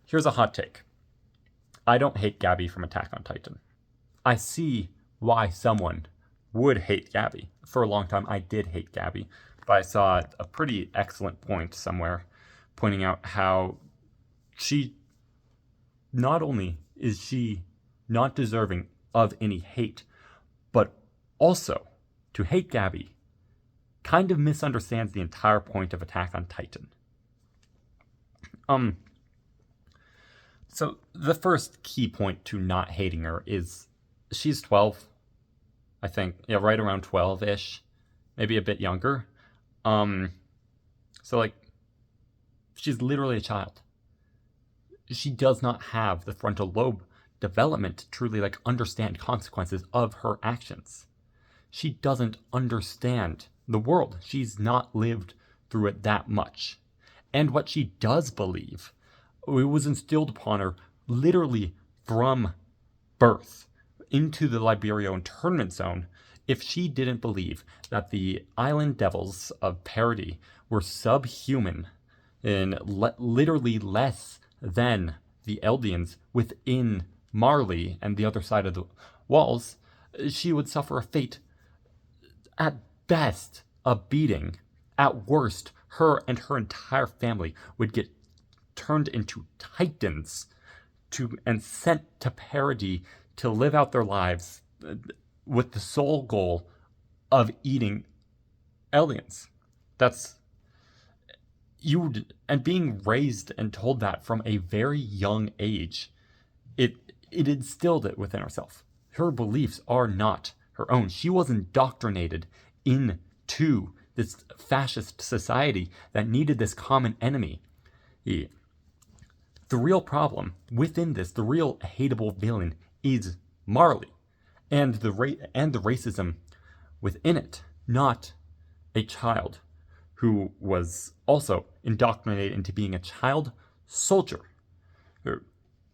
Here's a hot take. I don't hate Gabi from Attack on Titan. I see why someone would hate Gabi. For a long time, I did hate Gabi, but I saw a pretty excellent point somewhere pointing out how she, not only is she not deserving of any hate, but also to hate Gabi kind of misunderstands the entire point of Attack on Titan. So the first key point to not hating her is she's 12, I think. Yeah, right around 12-ish, maybe a bit younger. So like, she's literally a child. She does not have the frontal lobe development to truly like understand consequences of her actions. She doesn't understand the world. She's not lived through it that much. And what she does believe, it was instilled upon her literally from birth into the Liberio internment zone. If she didn't believe that the island devils of Parody were subhuman and literally less than the Eldians within Marley and the other side of the walls, she would suffer a fate. At best, a beating. At worst, her and her entire family would get turned into titans and sent to Parody to live out their lives with the sole goal of eating aliens. That's you, and being raised and told that from a very young age, it instilled it within herself. Her beliefs are not her own. She was indoctrinated into this fascist society that needed this common enemy. The real problem within this, the real hateable villain, is Marley, and the racism within it, not a child who was also indoctrinated into being a child soldier.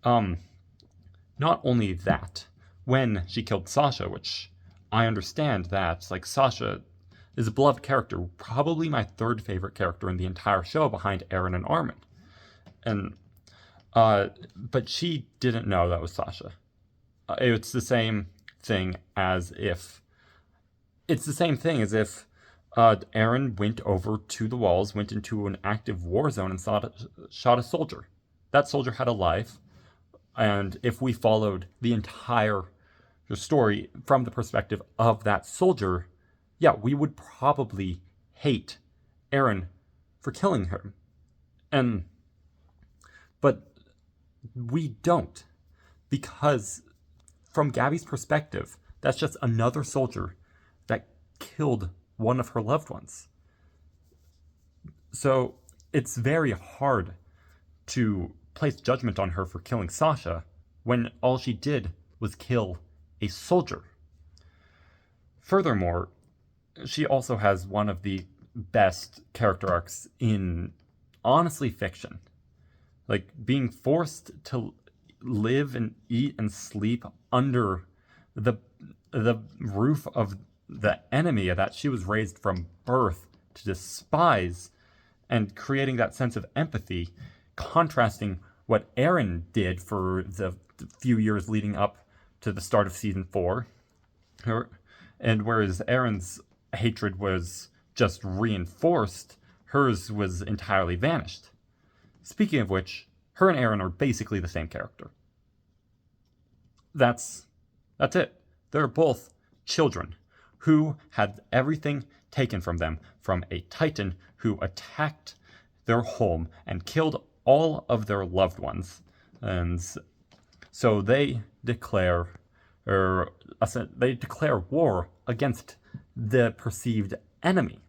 Not only that, when she killed Sasha, which I understand that, like, Sasha is a beloved character, probably my third favorite character in the entire show behind Eren and Armin. And but she didn't know that was Sasha. It's the same thing as if Eren went over to the walls, went into an active war zone and shot a soldier. That soldier had a life, and if we followed the entire story from the perspective of that soldier, yeah, we would probably hate Eren for killing her. But we don't, because from Gabi's perspective, that's just another soldier that killed one of her loved ones. So it's very hard to place judgment on her for killing Sasha when all she did was kill a soldier. Furthermore, she also has one of the best character arcs in, honestly, fiction. Like, being forced to live and eat and sleep under the roof of the enemy that she was raised from birth to despise, and creating that sense of empathy, contrasting what Eren did for the few years leading up to the start of season 4. And whereas Eren's hatred was just reinforced, hers was entirely vanished. Speaking of which, her and Eren are basically the same character. That's it. They're both children who had everything taken from them from a Titan who attacked their home and killed all of their loved ones. And so they declare war against the perceived enemy,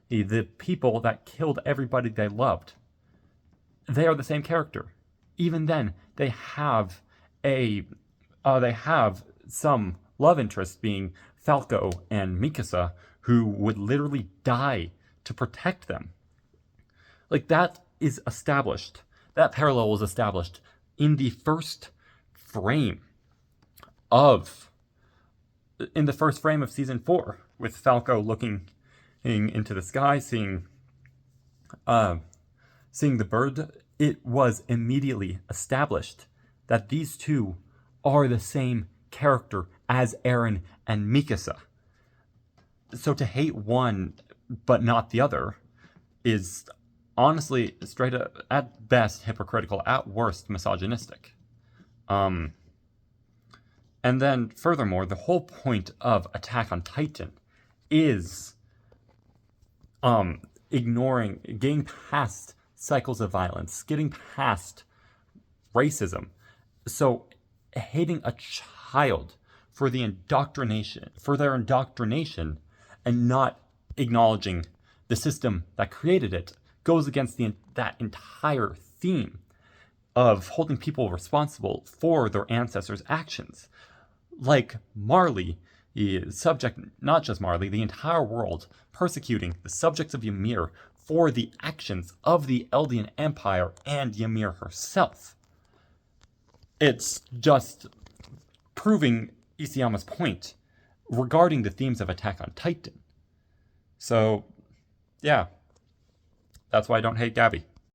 the people that killed everybody they loved. They are the same character. Even then, they have some love interest, being Falco and Mikasa, who would literally die to protect them. Like, that is established. That parallel was established in the first frame of season 4, with Falco looking into the sky, seeing the bird it was immediately established that these two are the same character as Eren and Mikasa. So to hate one but not the other is honestly straight up, at best hypocritical, at worst misogynistic. And then furthermore, the whole point of Attack on Titan is getting past cycles of violence, getting past racism. So hating a child for their indoctrination and not acknowledging the system that created it goes against that entire theme of holding people responsible for their ancestors' actions. Like Marley, not just Marley, the entire world persecuting the subjects of Ymir for the actions of the Eldian Empire and Ymir herself. It's just proving Isayama's point regarding the themes of Attack on Titan. So, yeah, that's why I don't hate Gabi.